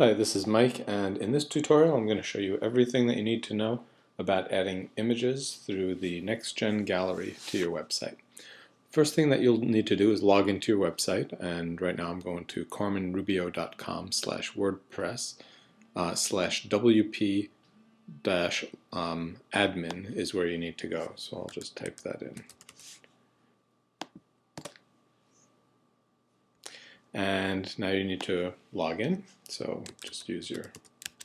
Hi, this is Mike, and in this tutorial I'm going to show you everything that you need to know about adding images through the NextGen gallery to your website. First thing that you'll need to do is log into your website, and right now I'm going to cormanrubio.com/wordpress /wp admin is where you need to go, so I'll just type that in. And now you need to log in, so just use your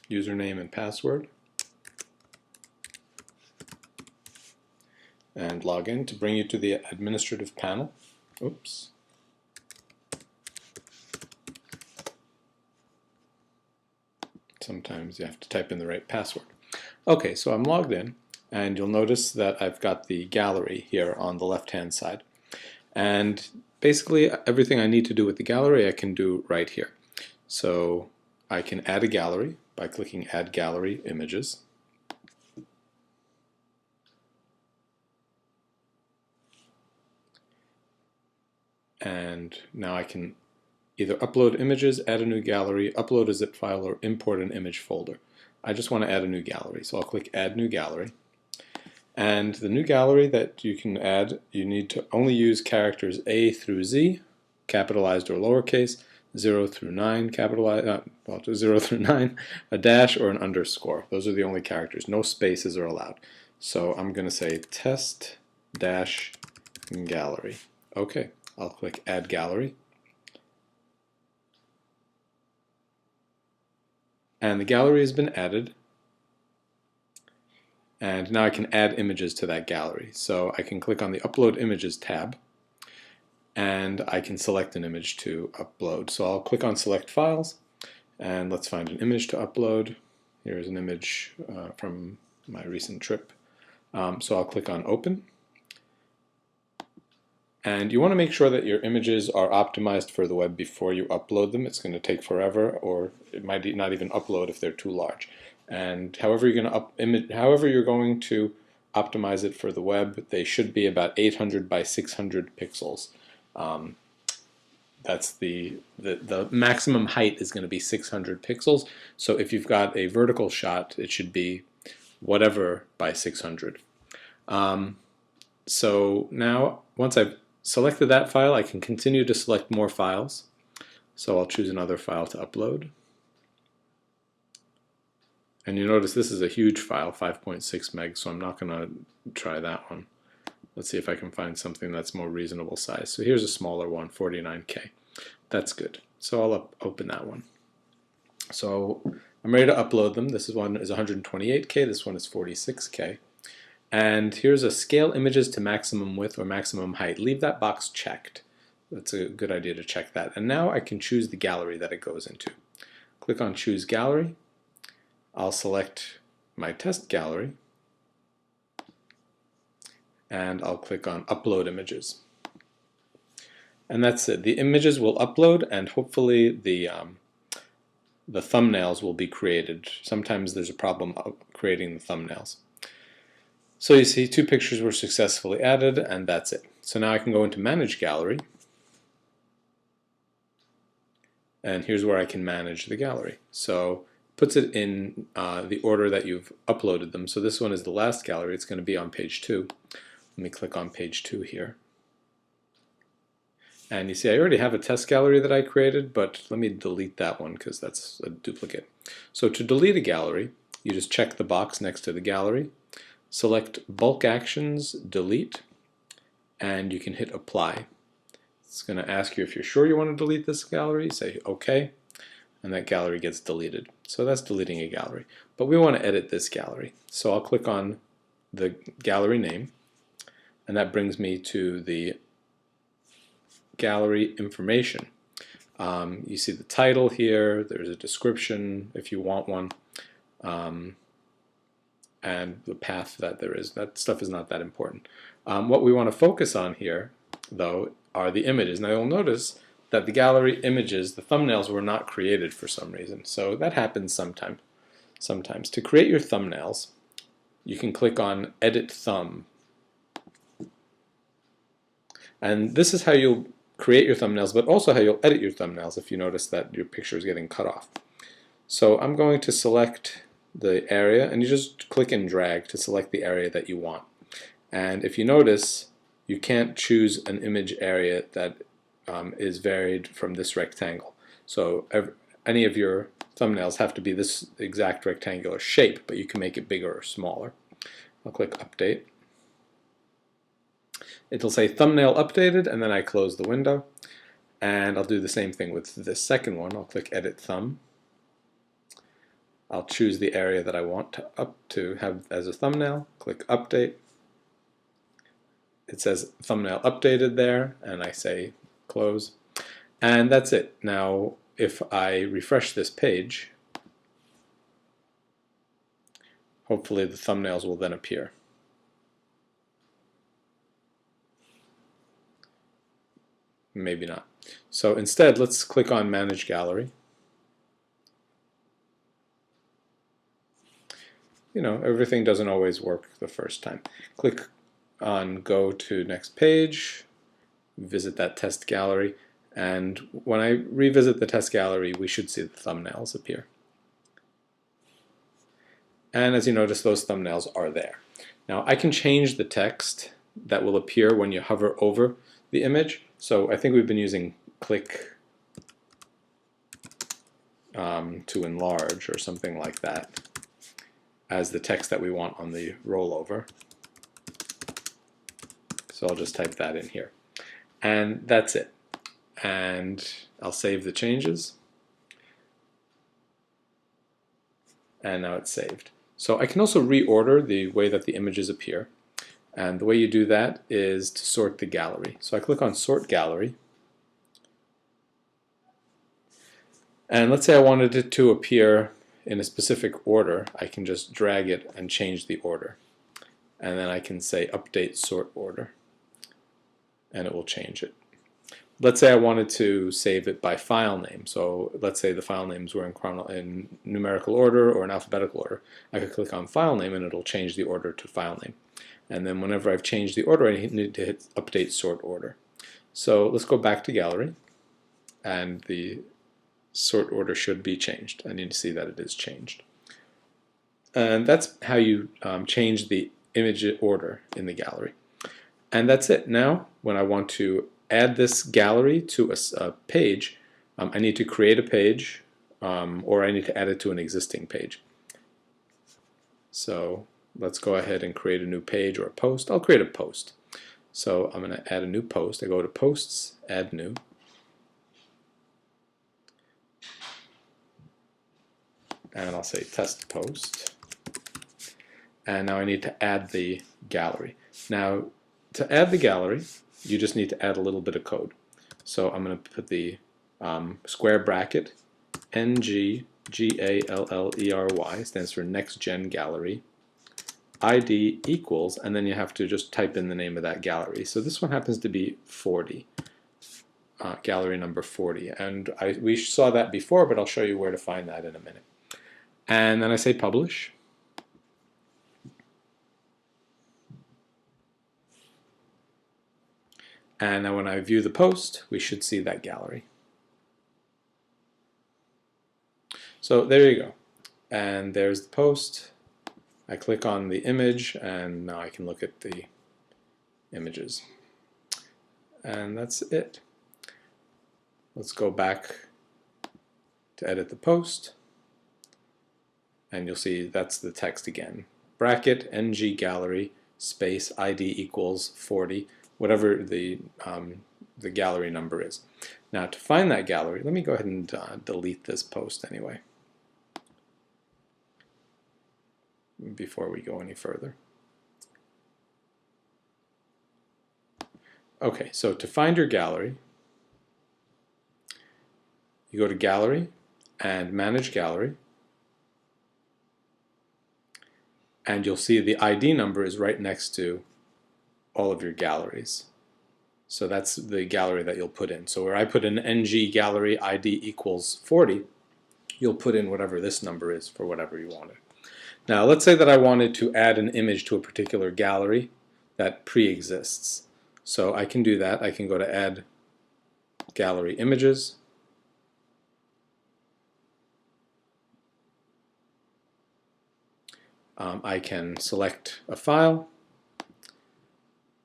username and password and log in to bring you to the administrative panel. Oops. Sometimes you have to type in the right password. Okay, so I'm logged in, and you'll notice that I've got the gallery here on the left-hand side. And basically everything I need to do with the gallery I can do right here. So I can add a gallery by clicking Add Gallery Images. And now I can either upload images, add a new gallery, upload a zip file, or import an image folder. I just want to add a new gallery, so I'll click Add New Gallery. And the new gallery that you can add, you need to only use characters A through Z, capitalized or lowercase, 0 through 9, capitalized, 0 through 9, a dash or an underscore. Those are the only characters. No spaces are allowed. So I'm going to say test dash gallery. Okay, I'll click Add Gallery. And the gallery has been added. And now I can add images to that gallery. So I can click on the Upload Images tab, and I can select an image to upload. So I'll click on Select Files, and let's find an image to upload. Here's an image from my recent trip. So I'll click on Open. And you want to make sure that your images are optimized for the web before you upload them. It's going to take forever, or it might not even upload if they're too large. And however you're going to optimize it for the web, they should be about 800 by 600 pixels. That's the maximum height is going to be 600 pixels. So if you've got a vertical shot, it should be whatever by 600. So now, once I've selected that file, I can continue to select more files. So I'll choose another file to upload. And you notice this is a huge file, 5.6 meg, so I'm not going to try that one. Let's see if I can find something that's more reasonable size. So here's a smaller one, 49K. That's good. So I'll open that one. So I'm ready to upload them. This one is 128K, this one is 46K. And here's a scale images to maximum width or maximum height. Leave that box checked. That's a good idea to check that. And now I can choose the gallery that it goes into. Click on Choose Gallery. I'll select my test gallery, and I'll click on Upload Images. And that's it. The images will upload, and hopefully the thumbnails will be created. Sometimes there's a problem creating the thumbnails. So you see 2 pictures were successfully added, and that's it. So now I can go into Manage Gallery, and here's where I can manage the gallery. So puts it in the order that you've uploaded them. So this one is the last gallery. It's going to be on page 2. Let me click on page 2 here. And you see I already have a test gallery that I created, but let me delete that one because that's a duplicate. So to delete a gallery, you just check the box next to the gallery, select Bulk Actions, Delete, and you can hit Apply. It's going to ask you if you're sure you want to delete this gallery. Say OK, and that gallery gets deleted. So that's deleting a gallery. But we want to edit this gallery. So I'll click on the gallery name, and that brings me to the gallery information. You see the title here, there's a description if you want one, and the path that there is. That stuff is not that important. What we want to focus on here, though, are the images. Now you'll notice that the gallery images, the thumbnails were not created for some reason. So that happens sometimes. To create your thumbnails, you can click on Edit Thumb. And this is how you'll create your thumbnails, but also how you'll edit your thumbnails if you notice that your picture is getting cut off. So I'm going to select the area, and you just click and drag to select the area that you want. And if you notice, you can't choose an image area that is varied from this rectangle. So any of your thumbnails have to be this exact rectangular shape, but you can make it bigger or smaller. I'll click Update. It'll say Thumbnail Updated, and then I close the window. And I'll do the same thing with this second one. I'll click Edit Thumb. I'll choose the area that I want to have as a thumbnail. Click Update. It says Thumbnail Updated there, and I say Close. And that's it. Now, if I refresh this page, hopefully the thumbnails will then appear. Maybe not. So instead, let's click on Manage Gallery. You know, everything doesn't always work the first time. Click on Go to Next Page, visit that test gallery, and when I revisit the test gallery, we should see the thumbnails appear. And as you notice, those thumbnails are there. Now, I can change the text that will appear when you hover over the image. So I think we've been using click to enlarge or something like that as the text that we want on the rollover. So I'll just type that in here. And that's it. And I'll save the changes. And now it's saved. So I can also reorder the way that the images appear. And the way you do that is to sort the gallery. So I click on Sort Gallery. And let's say I wanted it to appear in a specific order. I can just drag it and change the order. And then I can say Update Sort Order. And it will change it. Let's say I wanted to save it by file name. So let's say the file names were in numerical order or in alphabetical order. I could click on File Name and it'll change the order to File Name. And then whenever I've changed the order, I need to hit Update Sort Order. So let's go back to Gallery, and the sort order should be changed. I need to see that it is changed. And that's how you change the image order in the gallery. And that's it. Now, when I want to add this gallery to a page, I need to create a page, or I need to add it to an existing page. So let's go ahead and create a new page or a post. I'll create a post. So I'm going to add a new post. I go to Posts, Add New. And I'll say Test Post. And now I need to add the gallery. Now, to add the gallery, you just need to add a little bit of code. So I'm going to put the square bracket, NGGALLERY, stands for Next Gen Gallery, ID equals, and then you have to just type in the name of that gallery. So this one happens to be 40, gallery number 40. And we saw that before, but I'll show you where to find that in a minute. And then I say Publish. And now when I view the post, we should see that gallery. So there you go. And there's the post. I click on the image, and now I can look at the images. And that's it. Let's go back to edit the post. And you'll see that's the text again. Bracket, NG gallery, space, ID equals 40. Whatever the gallery number is. Now to find that gallery, let me go ahead and delete this post anyway before we go any further. Okay, so to find your gallery, you go to Gallery and Manage Gallery, and you'll see the ID number is right next to all of your galleries. So that's the gallery that you'll put in. So where I put in NG gallery ID equals 40, you'll put in whatever this number is for whatever you wanted. Now let's say that I wanted to add an image to a particular gallery that pre-exists. So I can do that. I can go to Add Gallery Images. I can select a file.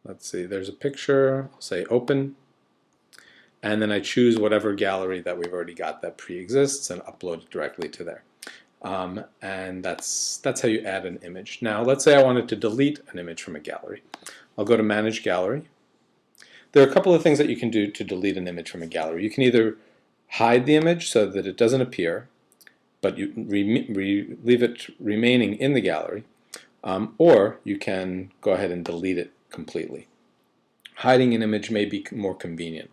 Let's see, there's a picture. I'll say open. And then I choose whatever gallery that we've already got that pre-exists and upload it directly to there. And that's how you add an image. Now let's say I wanted to delete an image from a gallery. I'll go to Manage Gallery. There are a couple of things that you can do to delete an image from a gallery. You can either hide the image so that it doesn't appear, but you leave it remaining in the gallery, or you can go ahead and delete it completely. Hiding an image may be more convenient.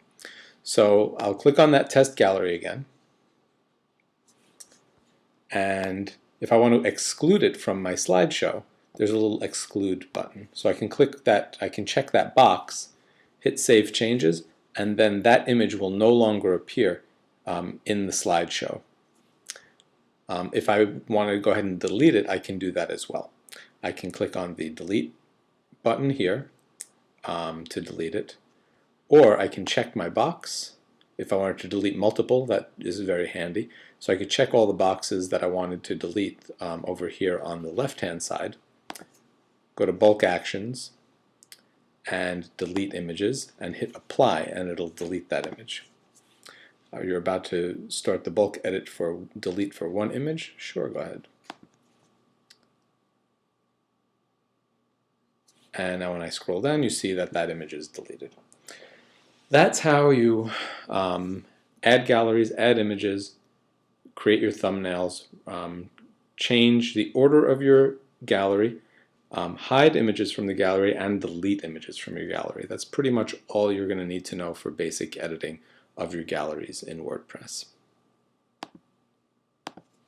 So I'll click on that test gallery again, and if I want to exclude it from my slideshow, there's a little exclude button. So I can click that, I can check that box, hit Save Changes, and then that image will no longer appear in the slideshow. If I want to go ahead and delete it, I can do that as well. I can click on the Delete button here to delete it, or I can check my box. If I wanted to delete multiple, that is very handy. So I could check all the boxes that I wanted to delete over here on the left-hand side. Go to Bulk Actions and Delete Images and hit Apply, and it'll delete that image. You're about to start the bulk edit for delete for one image? Sure, go ahead. And now when I scroll down, you see that that image is deleted. That's how you add galleries, add images, create your thumbnails, change the order of your gallery, hide images from the gallery, and delete images from your gallery. That's pretty much all you're going to need to know for basic editing of your galleries in WordPress.